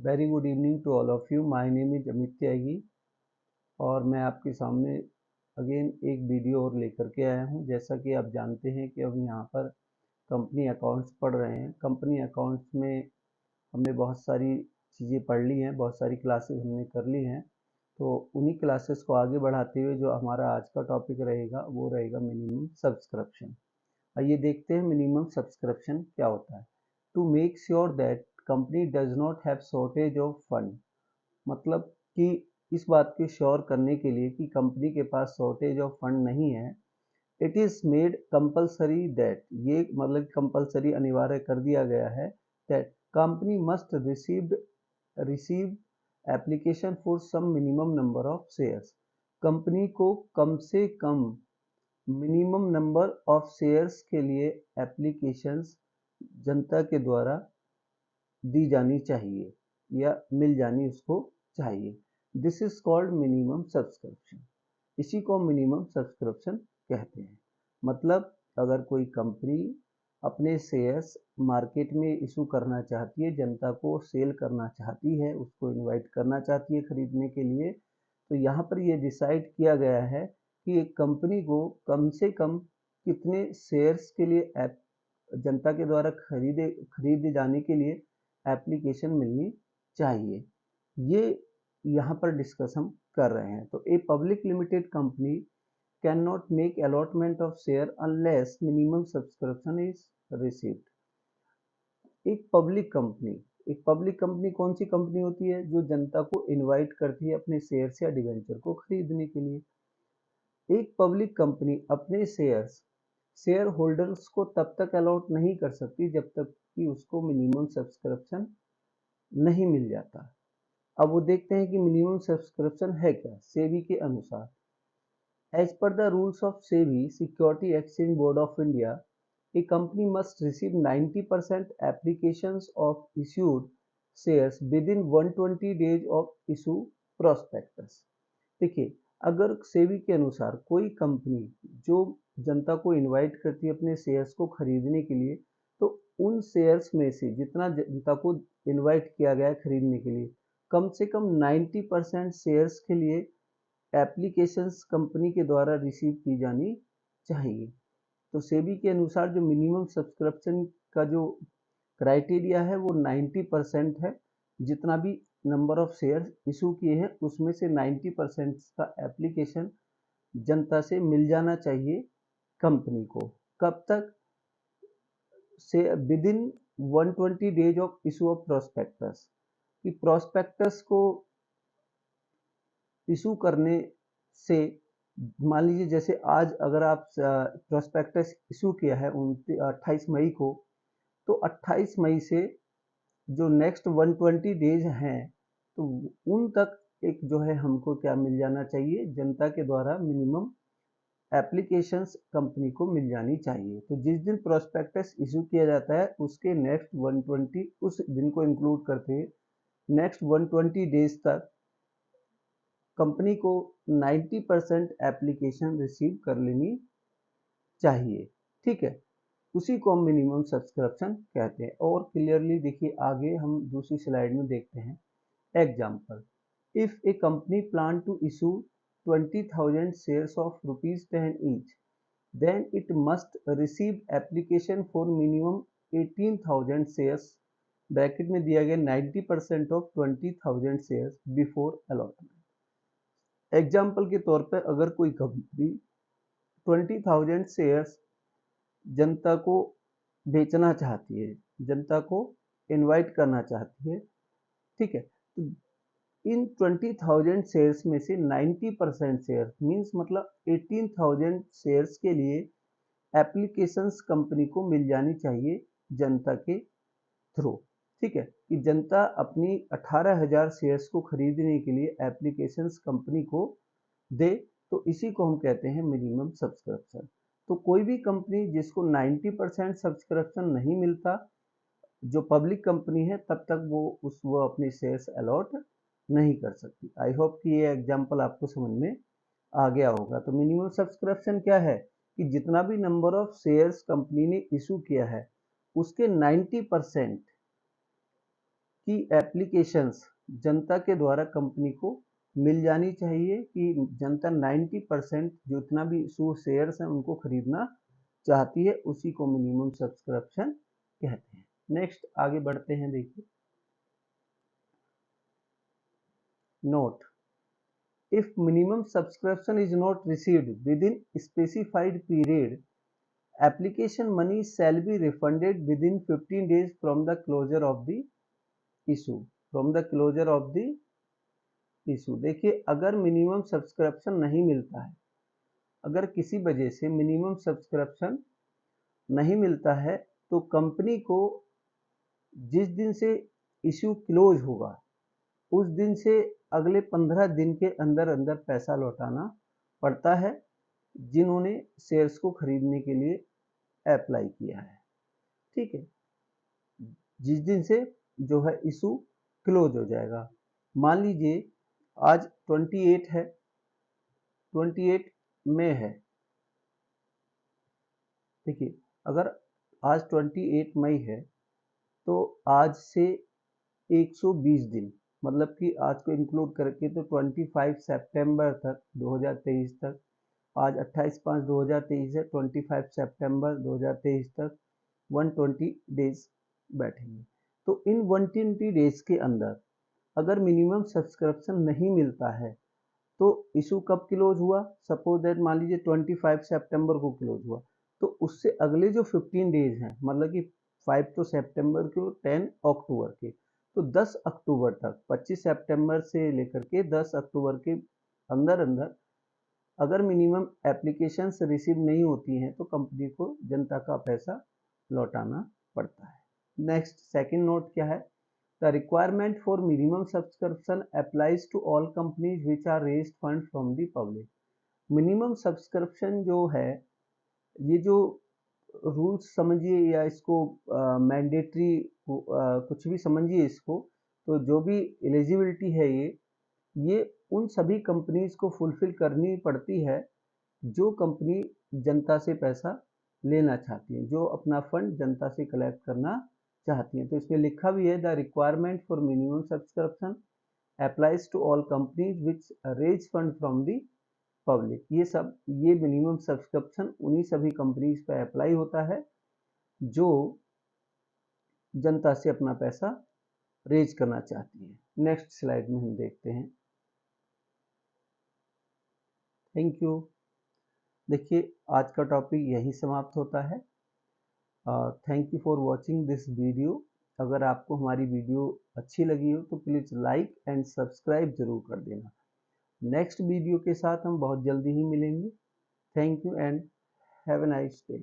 Very good evening to all of you. My name is Amit Tyagi और मैं आपके सामने अगेन एक वीडियो और लेकर के आया हूं। जैसा कि आप जानते हैं कि अब यहाँ पर कंपनी अकाउंट्स पढ़ रहे हैं। कंपनी अकाउंट्स में हमने बहुत सारी चीज़ें पढ़ ली हैं, बहुत सारी क्लासेस हमने कर ली हैं। तो उन्हीं क्लासेस को आगे बढ़ाते हुए जो हमारा आज का टॉपिक रहेगा वो रहेगा मिनिमम सब्सक्रिप्शन। आइए देखते हैं मिनिमम सब्सक्रिप्शन क्या होता है। To make sure that company does not have shortage of fund, मतलब कि इस बात को श्योर करने के लिए कि कंपनी के पास शॉर्टेज ऑफ फंड नहीं है, it is made compulsory that, ये मतलब कंपलसरी अनिवार्य कर दिया गया है, that company must receive application for some minimum number of shares. Company को कम से कम मिनिमम नंबर ऑफ शेयर्स के लिए एप्लीकेशंस जनता के द्वारा दी जानी चाहिए या मिल जानी उसको चाहिए। This is called minimum subscription. इसी को मिनिमम सब्सक्रिप्शन कहते हैं। मतलब अगर कोई कंपनी अपने शेयर्स मार्केट में इशू करना चाहती है, जनता को सेल करना चाहती है, उसको इनवाइट करना चाहती है खरीदने के लिए, तो यहाँ पर ये डिसाइड किया गया है कि एक कंपनी को कम से कम कितने शेयर्स के लिए जनता के द्वारा खरीदे जाने के लिए एप्लीकेशन मिलनी चाहिए। ये यहाँ पर डिस्कस हम कर रहे हैं। तो a public limited company can not make allotment of share unless minimum subscription is received. एक पब्लिक कंपनी कौन सी कंपनी होती है? जो जनता को इनवाइट करती है अपने शेयर्स या डिवेंचर को खरीदने के लिए। एक पब्लिक कंपनी अपने शेयर होल्डर्स को तब तक अलॉट नहीं कर सकती जब तक कि उसको मिनिमम सब्सक्रिप्शन नहीं मिल जाता। अब वो देखते हैं कि मिनिमम सब्सक्रिप्शन है क्या। सेबी के अनुसार, as per the rules of SEBI security exchange board of India, a company must receive 90% applications of issued shares within 120 days of issue prospectus। देखिए, अगर सेबी के अनुसार कोई कंपनी जो जनता को इनवाइट करती है अपने शेयर्स को खरीदने के लिए, तो उन शेयर्स में से जितना जनता को इनवाइट किया गया है खरीदने के लिए, कम से कम 90% शेयर्स के लिए एप्लीकेशंस कंपनी के द्वारा रिसीव की जानी चाहिए। तो सेबी के अनुसार जो मिनिमम सब्सक्रिप्शन का जो क्राइटेरिया है वो 90% है। जितना भी नंबर ऑफ शेयर इशू किए हैं उसमें से 90% का एप्लीकेशन जनता से मिल जाना चाहिए कंपनी को। कब तक? से with in 120 days of issue of prospectus. कि प्रोस्पेक्टस को इशू करने से, मान लीजिए जैसे आज अगर आप प्रोस्पेक्टस इशू किया है 28 मई को, तो 28 मई से जो नेक्स्ट 120 डेज हैं, तो उन तक एक जो है हमको क्या मिल जाना चाहिए, जनता के द्वारा मिनिमम एप्लीकेशंस कंपनी को मिल जानी चाहिए। तो जिस दिन प्रोस्पेक्टस इशू किया जाता है उसके नेक्स्ट 120, उस दिन को इंक्लूड करते हुए नेक्स्ट 120 डेज तक कंपनी को 90% एप्लीकेशन रिसीव कर लेनी चाहिए। ठीक है, उसी को हम मिनिमम सब्सक्रिप्शन कहते हैं। और क्लियरली देखिए, आगे हम दूसरी स्लाइड में देखते हैं example. If a company plan to issue 20,000 shares of ₹10 each, then it must receive application for minimum 18,000 shares, bracket में दिया गया 90% of 20,000 shares before allotment. Example के तौर पर अगर कोई कंपनी 20,000 शेयर्स जनता को बेचना चाहती है, जनता को इनवाइट करना चाहती है, ठीक है, तो इन 20,000 शेयर्स में से 90% शेयर्स मीन्स मतलब 18,000 शेयर्स के लिए एप्लीकेशंस कंपनी को मिल जानी चाहिए जनता के थ्रू। ठीक है, कि जनता अपनी 18,000 शेयर्स को खरीदने के लिए एप्लीकेशंस कंपनी को दे, तो इसी को हम कहते हैं मिनिमम सब्सक्रिप्शन। तो कोई भी कंपनी जिसको 90% सब्सक्रिप्शन नहीं मिलता, जो पब्लिक कंपनी है, तब तक वो अपने शेयर्स अलॉट नहीं कर सकती। आई होप कि ये एग्जांपल आपको समझ में आ गया होगा। तो मिनिमम सब्सक्रिप्शन क्या है कि जितना भी नंबर ऑफ शेयर्स कंपनी ने इशू किया है उसके 90% कि एप्लीकेशंस जनता के द्वारा कंपनी को मिल जानी चाहिए कि जनता 90% जितना भी इशू शेयर्स हैं उनको खरीदना चाहती है, उसी को मिनिमम सब्सक्रिप्शन कहते हैं। नेक्स्ट आगे बढ़ते हैं, देखिए note, if minimum subscription is not received within specified period, application money shall be refunded within 15 days from the closure of the issue, from the closure of the issue। देखिए अगर minimum subscription नहीं मिलता है, अगर किसी वजह से minimum subscription नहीं मिलता है तो कंपनी को जिस दिन से इश्यू क्लोज होगा उस दिन से अगले 15 दिन के अंदर अंदर पैसा लौटाना पड़ता है जिन्होंने शेयर्स को खरीदने के लिए अप्लाई किया है। ठीक है, जिस दिन से जो है इशू क्लोज हो जाएगा। मान लीजिए आज 28 है, 28 मई है। देखिए अगर आज 28 मई है तो आज से 120 दिन, मतलब कि आज को इंक्लूड करके तो 25 सितंबर तक 2023 तक, आज 28/5/2023 है, 25 सितंबर 2023 तक 120 डेज बैठेंगे। तो इन 120 डेज के अंदर अगर मिनिमम सब्सक्रिप्शन नहीं मिलता है तो इशू कब क्लोज हुआ, सपोज दैट मान लीजिए 25 सितंबर को क्लोज हुआ, तो उससे अगले जो 15 डेज हैं, मतलब कि 5 तो सितंबर के 10 अक्टूबर के, तो 10 अक्टूबर तक, 25 सितंबर से लेकर के 10 अक्टूबर के अंदर अंदर अगर मिनिमम एप्लीकेशंस रिसीव नहीं होती हैं तो कंपनी को जनता का पैसा लौटाना पड़ता है। नेक्स्ट सेकंड नोट क्या है, the requirement for minimum subscription applies to all companies which are raised fund from the public. Minimum subscription जो है, ये जो रूल्स समझिए या इसको मैंडेटरी कुछ भी समझिए इसको, तो जो भी एलिजिबिलिटी है ये उन सभी कंपनीज को फुलफिल करनी पड़ती है जो कंपनी जनता से पैसा लेना चाहती है, जो अपना फंड जनता से कलेक्ट करना चाहती है। तो इसमें लिखा भी है, the requirement for minimum subscription applies to all companies which raise fund from the public. ये मिनिमम सब्सक्रिप्शन उन्हीं सभी कंपनीज पर अप्लाई होता है जो जनता से अपना पैसा रेज करना चाहती है। नेक्स्ट स्लाइड में हम देखते हैं। Thank you. देखिए आज का टॉपिक यही समाप्त होता है। Thank you for watching this video. अगर आपको हमारी वीडियो अच्छी लगी हो तो प्लीज़ लाइक एंड सब्सक्राइब जरूर कर देना। नेक्स्ट वीडियो के साथ हम बहुत जल्दी ही मिलेंगे। Thank you and have a nice day.